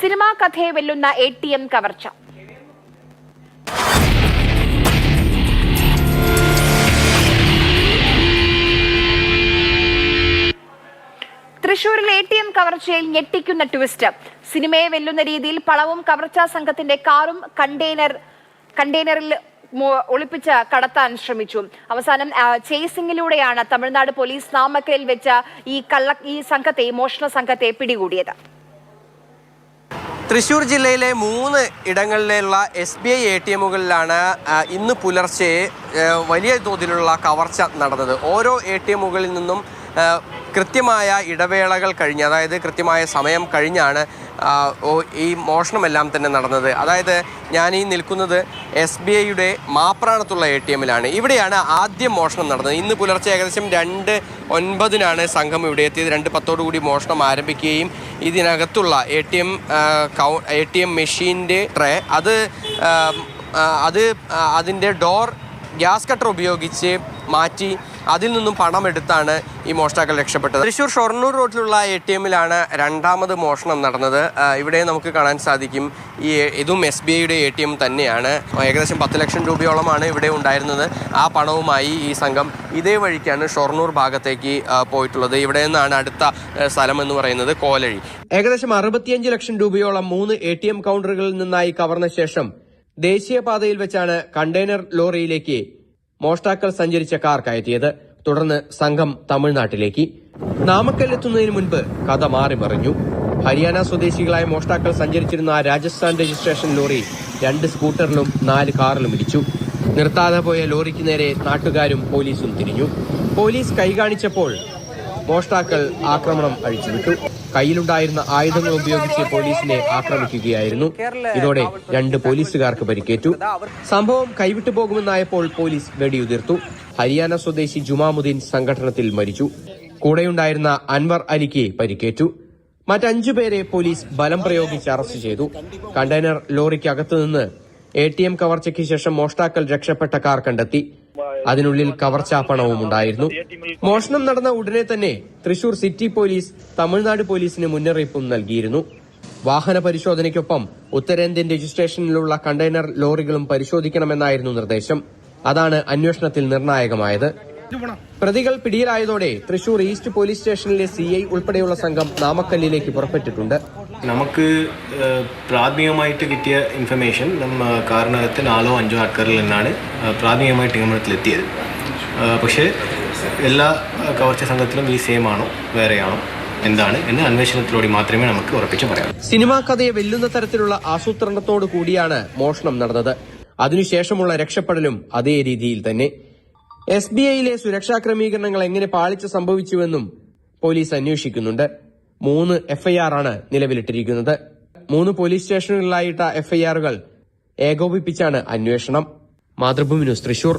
Cinema കഥയെ വെല്ലുന്ന ATM കവർച്ച. തൃശൂരിൽ ATM കവർച്ചയിൽ ഞെട്ടിക്കുന്ന ട്വിസ്റ്റ്. സിനിമയെ വെല്ലുന്ന രീതിയിൽ പണവും കവർച്ചാ സംഘത്തിന്റെ കാറും കണ്ടെയ്നറിൽ ഒളിപ്പിച്ച് കടത്താൻ ശ്രമിച്ചു. അവസാനം ചേസിംഗിലൂടെയാണ് തമിഴ്നാട് പോലീസ് നാമക്കലിൽ വെച്ച ഈ മോഷണ സംഘത്തെ പിടികൂടിയത്. തൃശൂർ ജില്ലയിലെ 3 ഇടങ്ങളിലുള്ള SBI ATMകളിലാണ് ഇന്ന് പുലർച്ചെ വലിയ തോതിലുള്ള കവർച്ച നടന്നത്. ഓരോ ATMകളിൽ നിന്നും കൃത്യമായ ഇടവേളകൾ കഴിഞ്ഞ്, അതായത് കൃത്യമായ സമയം കഴിഞ്ഞാണ് ഈ മോഷണമെല്ലാം തന്നെ നടന്നത്. അതായത് ഞാൻ ഈ നിൽക്കുന്നത് SBIയുടെ മാപ്രാണത്തുള്ള ATMലാണ്. ഇവിടെയാണ് ആദ്യം മോഷണം നടന്നത്. ഇന്ന് പുലർച്ചെ ഏകദേശം 2:09 സംഘം ഇവിടെ എത്തിയത്. 2:10 മോഷണം ആരംഭിക്കുകയും ഇതിനകത്തുള്ള ATM മെഷീൻ്റെ ട്രേ അതിൻ്റെ ഡോർ ഗ്യാസ് കട്ടർ ഉപയോഗിച്ച് മാറ്റി അതിൽ നിന്നും പണം എടുത്താണ് ഈ മോഷ്ടാക്കൾ രക്ഷപ്പെട്ടത്. തൃശ്ശൂർ ഷൊർണൂർ റോഡിലുള്ള ATMലാണ് രണ്ടാമത് മോഷണം നടന്നത്. ഇവിടെ നമുക്ക് കാണാൻ സാധിക്കും ഇതും SBIയുടെ ATM തന്നെയാണ്. ഏകദേശം 10 ലക്ഷം രൂപയോളമാണ് ഇവിടെ ഉണ്ടായിരുന്നത്. ആ പണവുമായി ഈ സംഘം ഇതേ വഴിക്കാണ് ഷൊർണൂർ ഭാഗത്തേക്ക് പോയിട്ടുള്ളത്. ഇവിടെ നിന്നാണ് അടുത്ത സ്ഥലം എന്ന് പറയുന്നത് കോലഴി. ഏകദേശം 65 ലക്ഷം രൂപയോളം 3 ATM കൗണ്ടറുകളിൽ നിന്നായി കവർന്ന ശേഷം ദേശീയപാതയിൽ വെച്ചാണ് കണ്ടെയ്നർ ലോറിയിലേക്ക് മോഷ്ടാക്കൾ സഞ്ചരിച്ച കാർ കയറ്റിയത്. തുടർന്ന് സംഘം തമിഴ്നാട്ടിലേക്ക്. നാമക്കല്ലെത്തുന്നതിന് മുൻപ് കഥ മാറിമറിഞ്ഞു. ഹരിയാന സ്വദേശികളായ മോഷ്ടാക്കൾ സഞ്ചരിച്ചിരുന്ന രാജസ്ഥാൻ രജിസ്ട്രേഷൻ ലോറി 2 സ്കൂട്ടറിലും 4 കാറിലും ഇടിച്ചു. നിർത്താതെ പോയ ലോറിക്ക് നേരെ നാട്ടുകാരും പോലീസും തിരിഞ്ഞു. പോലീസ് കൈകാണിച്ചപ്പോൾ മോഷ്ടാക്കൾ ആക്രമണം അഴിച്ചുവിട്ടു. കയ്യിലുണ്ടായിരുന്ന ആയുധങ്ങൾ ഉപയോഗിച്ച് പോലീസിനെ ആക്രമിക്കുകയായിരുന്നു. ഇതോടെ 2 പോലീസുകാർക്ക് പരിക്കേറ്റു. സംഭവം കൈവിട്ടു പോകുമെന്നായപ്പോൾ പോലീസ് വെടിയുതിർത്തു. ഹരിയാന സ്വദേശി ജുമാമുദ്ദീൻ സംഘടനത്തിൽ മരിച്ചു. കൂടെയുണ്ടായിരുന്ന അൻവർ അലിക്ക് പരിക്കേറ്റു. മറ്റ് 5 പേരെ പോലീസ് ബലം പ്രയോഗിച്ച് അറസ്റ്റ് ചെയ്തു. കണ്ടെയ്നർ ലോറിക്കകത്തുനിന്ന് ATM കവർച്ചയ്ക്ക് ശേഷം മോഷ്ടാക്കൾ രക്ഷപ്പെട്ട കാർ കണ്ടെത്തി. അതിനുള്ളിൽ കവർച്ചാ പണവും ഉണ്ടായിരുന്നു. മോഷണം നടന്ന ഉടനെ തന്നെ തൃശൂർ സിറ്റി പോലീസ് തമിഴ്നാട് പോലീസിന് മുന്നറിയിപ്പും നൽകിയിരുന്നു. വാഹന പരിശോധനയ്ക്കൊപ്പം ഉത്തരേന്ത്യൻ രജിസ്ട്രേഷനിലുള്ള കണ്ടെയ്നർ ലോറികളും പരിശോധിക്കണമെന്നായിരുന്നു നിർദ്ദേശം. അതാണ് അന്വേഷണത്തിൽ നിർണായകമായത്. പ്രതികൾ പിടിയിലായതോടെ തൃശൂർ ഈസ്റ്റ് പോലീസ് സ്റ്റേഷനിലെ CI ഉൾപ്പെടെയുള്ള സംഘം നാമക്കല്ലിലേക്ക് പുറപ്പെട്ടിട്ടുണ്ട്. നമുക്ക് പ്രാഥമികമായിട്ട് കിട്ടിയ ഇൻഫർമേഷൻ കാറിനകത്ത് 4-5 ആൾക്കാരിൽ നിന്നാണ് പ്രാഥമികമായിട്ട് നിഗമനത്തിലെത്തിയത്. പക്ഷേ എല്ലാ കവർച്ച സംഘത്തിലും ഈ സെയിം ആണോ വേറെയാണോ എന്താണ് എന്ന് അന്വേഷണത്തിലൂടെ മാത്രമേ നമുക്ക് ഉറപ്പിച്ച് പറയാം. സിനിമാ കഥയെ വെല്ലുന്ന തരത്തിലുള്ള ആസൂത്രണത്തോടു കൂടിയാണ് മോഷണം നടന്നത്. അതിനുശേഷമുള്ള രക്ഷപ്പെടലും അതേ രീതിയിൽ തന്നെ. SBIയിലെ സുരക്ഷാ ക്രമീകരണങ്ങൾ എങ്ങനെ പാളിച്ച സംഭവിച്ചുവെന്നും പോലീസ് അന്വേഷിക്കുന്നുണ്ട്. 3 FIR ആണ് നിലവിലിട്ടിരിക്കുന്നത്. 3 പോലീസ് സ്റ്റേഷനുകളിലായിട്ട FIRകൾ ഏകോപിപ്പിച്ചാണ് അന്വേഷണം. മാതൃഭൂമി ന്യൂസ് തൃശൂർ.